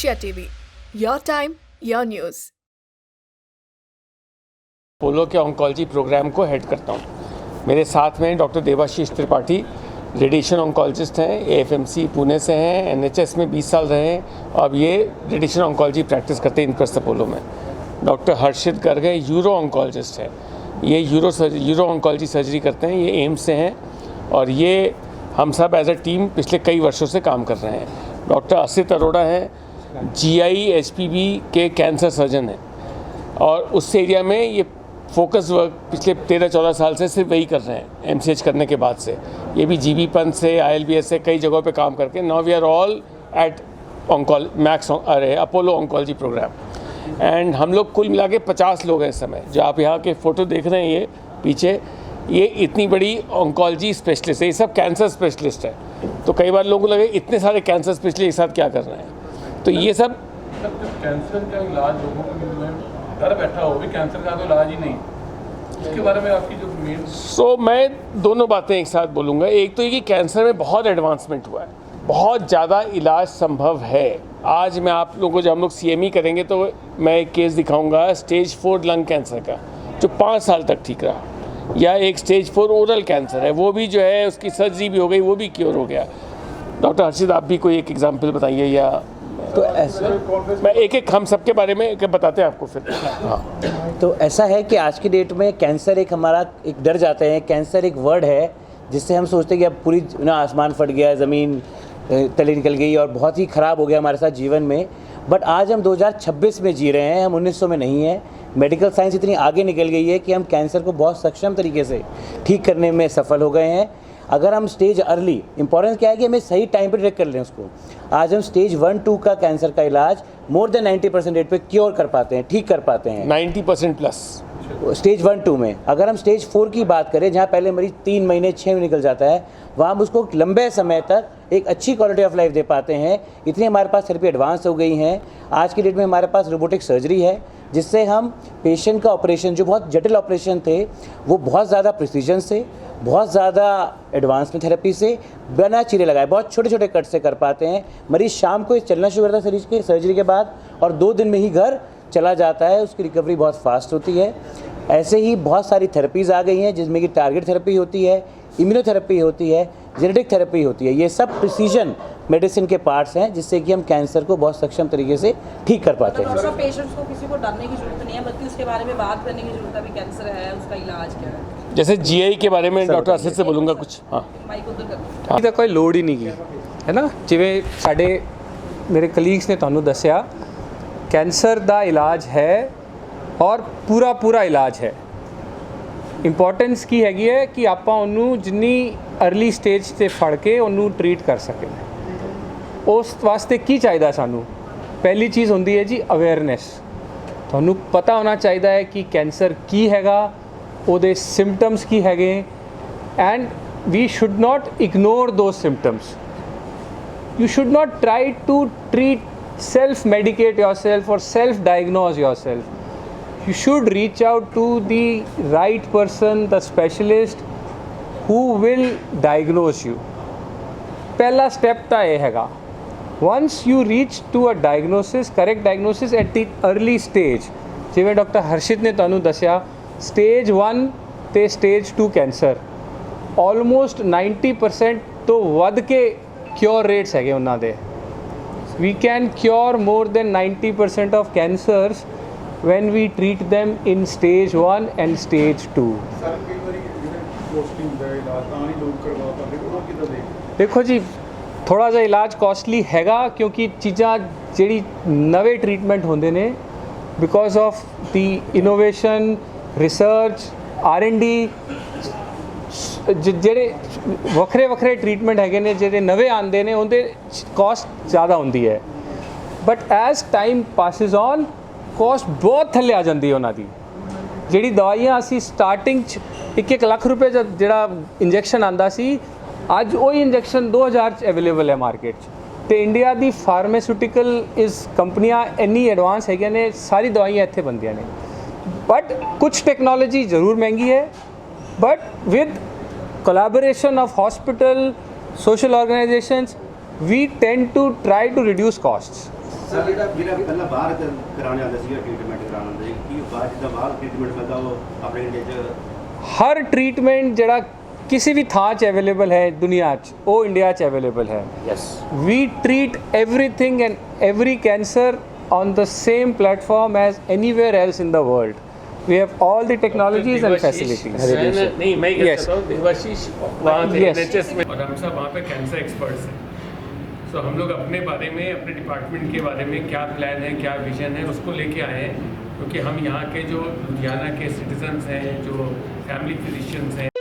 Asia TV, your time, your news. Apollo के oncology program को head करता हूँ। मेरे साथ में doctor Debashish Tripathi radiation oncologist हैं, एएफएमसी पुणे से हैं, एनएचएस में 20 साल रहे हैं और अब ये रेडिएशन ऑन्कोलॉजी प्रैक्टिस करते हैं इनक्रस्ट अपोलो में। डॉक्टर हर्षित गर्ग है, यूरो ऑन्कोलॉजिस्ट है, ये यूरो ऑन्कोलॉजी सर्जरी करते हैं, ये एम्स से हैं और ये हम सब एज अ टीम पिछले कई वर्षों से काम कर रहे हैं। डॉक्टर असित अरोड़ा हैं, जीआई एचपीवी के कैंसर सर्जन हैं और उस एरिया में ये फोकस वर्क पिछले 13-14 साल से सिर्फ वही कर रहे हैं एमसीएच करने के बाद से। ये भी जीबी पंत से, आईएलबीएस से कई जगहों पे काम करके now we are all at Apollo oncology program and हम लोग कुल मिला के 50 लोग हैं इस समय। जो आप यहाँ के फ़ोटो देख रहे हैं ये पीछे, ये इतनी बड़ी ऑन्कोलॉजी स्पेशलिस्ट है, ये सब कैंसर स्पेशलिस्ट है। तो कई बार लोगों को लगे इतने सारे कैंसर स्पेशलिस्ट एक साथ क्या कर रहे हैं, तो ये सब कैंसर का इलाज लोगों को घर बैठा हो भी कैंसर का तो इलाज ही नहीं, उसके बारे में आपकी जो मेन मैं दोनों बातें एक साथ बोलूँगा। एक तो ये कि कैंसर में बहुत एडवांसमेंट हुआ है, बहुत ज़्यादा इलाज संभव है। आज मैं आप लोगों को जब हम लोग सीएमई करेंगे तो मैं एक केस दिखाऊंगा स्टेज 4 लंग कैंसर का जो 5 साल तक ठीक रहा, या एक स्टेज 4 ओरल कैंसर है, वो भी जो है उसकी सर्जरी भी हो गई, वो भी क्योर हो गया। डॉक्टर हर्षित आप भी कोई एक एग्जाम्पल बताइए या तो ऐसा मैं एक हम सबके बारे में बताते हैं आपको फिर। हाँ, तो ऐसा है कि आज की डेट में कैंसर एक हमारा एक डर जाते हैं, कैंसर एक वर्ड है जिससे हम सोचते हैं कि अब पूरी आसमान फट गया, ज़मीन तले निकल गई और बहुत ही ख़राब हो गया हमारे साथ जीवन में। बट आज हम 2026 में जी रहे हैं, हम 1900 में नहीं हैं। मेडिकल साइंस इतनी आगे निकल गई है कि हम कैंसर को बहुत सक्षम तरीके से ठीक करने में सफल हो गए हैं। अगर हम स्टेज अर्ली, इंपॉर्टेंस क्या है कि हमें सही टाइम पर ट्रेक कर लें उसको। आज हम स्टेज 1-2 का कैंसर का इलाज मोर देन 90% रेट पे क्योर कर पाते हैं, ठीक कर पाते हैं 90% प्लस स्टेज 1-2 में। अगर हम स्टेज 4 की बात करें जहाँ पहले मरीज 3 महीने 6 महीने निकल जाता है, वहाँ हम उसको लंबे समय तक एक अच्छी क्वालिटी ऑफ लाइफ दे पाते हैं। इतनी हमारे पास थेरेपी एडवांस हो गई हैं। आज की डेट में हमारे पास रोबोटिक सर्जरी है जिससे हम पेशेंट का ऑपरेशन, जो बहुत जटिल ऑपरेशन थे, वो बहुत ज़्यादा प्रिसीजन से, बहुत ज़्यादा एडवांस में थेरेपी से, बिना चीरे लगाए बहुत छोटे छोटे कट से कर पाते हैं। मरीज शाम को चलना शुरू करता है सर्जरी के बाद और 2 दिन में ही घर चला जाता है, उसकी रिकवरी बहुत फास्ट होती है। ऐसे ही बहुत सारी थेरेपीज़ आ गई हैं जिसमें कि टारगेट थेरेपी होती है, इम्यूनोथेरेपी होती है, जेनेटिक थेरेपी होती है। ये सब प्रिसीजन मेडिसिन के पार्ट्स हैं जिससे कि हम कैंसर को बहुत सक्षम तरीके से ठीक कर पाते हैं। मतलब पेशेंट्स को किसी को डरने की जरूरत नहीं है, बल्कि उसके बारे में बात करने की जरूरत है भी कैंसर है, उसका इलाज क्या है। जैसे जीआई के बारे में डॉक्टर असित से बोलूँगा कुछ। हाँ, माइक उधर कर। ਇਹਦਾ ਕੋਈ ਲੋੜ ਹੀ ਨਹੀਂ ਗੀ, ਹੈ ਨਾ। ਜਿਵੇਂ ਸਾਡੇ ਮੇਰੇ ਕਲੀਗਸ ਨੇ ਤੁਹਾਨੂੰ ਦੱਸਿਆ, ਕੈਂਸਰ ਦਾ ਇਲਾਜ ਹੈ ਔਰ ਪੂਰਾ ਇਲਾਜ ਹੈ। ਇੰਪੋਰਟੈਂਸ ਕੀ ਹੈਗੀ ਹੈ ਕਿ ਆਪਾਂ ਉਹਨੂੰ ਜਿੰਨੀ अर्ਲੀ ਸਟੇਜ ਤੇ ਫੜ ਕੇ ਉਹਨੂੰ ਟਰੀਟ ਕਰ ਸਕੇ। ਉਸ ਵਾਸਤੇ ਕੀ ਚਾਹੀਦਾ ਸਾਨੂੰ? ਪਹਿਲੀ ਚੀਜ਼ ਹੁੰਦੀ ਹੈ ਜੀ ਅਵੇਅਰਨੈਸ। ਤੁਹਾਨੂੰ ਪਤਾ ਹੋਣਾ ਚਾਹੀਦਾ ਹੈ ਕਿ ਕੈਂਸਰ ਕੀ ਹੈਗਾ, ਉਹਦੇ ਸਿੰਪਟਮਸ ਕੀ ਹੈਗੇ and we should not ignore those symptoms. You should not try to treat, self-medicate yourself or self-diagnose yourself. You should reach out to the right person, the specialist who will diagnose you. पहला step ਤਾਂ ਇਹ ਹੈਗਾ। Once you reach to a diagnosis, correct diagnosis at the early stage, ਜਿਵੇਂ doctor Harshit ਨੇ ਤੁਹਾਨੂੰ ਦੱਸਿਆ, stage 1 ਤੇ stage 2 cancer almost 90% ਤੋਂ ਵੱਧ ਕੇ ਕਿਉਰ ਰੇਟਸ ਹੈਗੇ ਉਹਨਾਂ ਦੇ। We can cure more than 90% of cancers when we treat them in stage 1 and stage 2। ਦੇਖੋ ਜੀ, ਥੋੜ੍ਹਾ ਜਿਹਾ ਇਲਾਜ ਕੋਸਟਲੀ ਹੈਗਾ ਕਿਉਂਕਿ ਚੀਜ਼ਾਂ ਜਿਹੜੀ ਨਵੇਂ ਟਰੀਟਮੈਂਟ ਹੁੰਦੇ ਨੇ because of the innovation, research, R&D, ਜਿਹੜੇ ਵੱਖਰੇ ਟ੍ਰੀਟਮੈਂਟ ਹੈਗੇ ਨੇ, ਜਿਹੜੇ ਨਵੇਂ ਆਉਂਦੇ ਨੇ, ਉਹਦੇ ਕੋਸਟ ਜ਼ਿਆਦਾ ਹੁੰਦੀ ਹੈ। But as time passes on cost ਬਹੁਤ ਥੱਲੇ ਆ ਜਾਂਦੀ ਹੈ ਉਹਨਾਂ ਦੀ। ਜਿਹੜੀ ਦਵਾਈਆਂ ਅਸੀਂ ਸਟਾਰਟਿੰਗ 'ਚ 1-1 ਲੱਖ ਰੁਪਏ ਜਿਹੜਾ ਇੰਜੈਕਸ਼ਨ ਆਉਂਦਾ ਸੀ, ਅੱਜ ਉਹੀ ਇੰਜੈਕਸ਼ਨ 2000 'ਚ ਅਵੇਲੇਬਲ ਹੈ ਮਾਰਕੀਟ 'ਚ। ਅਤੇ ਇੰਡੀਆ ਦੀ ਫਾਰਮਾਸਿਊਟੀਕਲ ਕੰਪਨੀਆਂ ਇੰਨੀ ਐਡਵਾਂਸ ਹੈਗੀਆਂ ਨੇ, ਸਾਰੀ ਦਵਾਈਆਂ ਇੱਥੇ ਬਣਦੀਆਂ ਨੇ। ਬਟ ਕੁਛ ਟੈਕਨੋਲੋਜੀ ਜ਼ਰੂਰ ਮਹਿੰਗੀ ਹੈ, but with collaboration of hospital, social organizations, we tend to try to reduce costs. Sir ਜਿਹੜਾ ਪਹਿਲਾਂ ਬਾਹਰ ਕਰਾਉਣ ਜਾਂਦਾ ਸੀਗਾ ਟ੍ਰੀਟਮੈਂਟ ਕਰਾਉਣ ਹੁੰਦਾ ਸੀ ਕੀ ਬਾਅਦ ਜਿੱਦਾਂ ਬਾਹਰ ਟ੍ਰੀਟਮੈਂਟ ਮਿਲਦਾ ਉਹ ਆਪਣੇ ਇੰਡੀਆ 'ਚ ਹਰ ਟ੍ਰੀਟਮੈਂਟ ਜਿਹੜਾ ਕਿਸੇ ਵੀ ਥਾਂ 'ਚ ਅਵੇਲੇਬਲ ਹੈ ਦੁਨੀਆ 'ਚ ਉਹ ਇੰਡੀਆ 'ਚ ਅਵੇਲੇਬਲ ਹੈ yes we treat everything and every cancer on the same platform as anywhere else in the world. We have all the technologies and facilities. नहीं मैं ये Yes. कहता हूँ देवाशीष वहाँ थे Yes. NHS में और हम सब वहाँ पे कैंसर एक्सपर्ट्स हैं। तो हम लोग अपने बारे में अपने डिपार्टमेंट के बारे में क्या प्लान है क्या विजन है उसको लेके आए हैं क्योंकि हम यहाँ के जो लुधियाना के सिटीजन्स हैं जो फैमिली फिजिशियंस हैं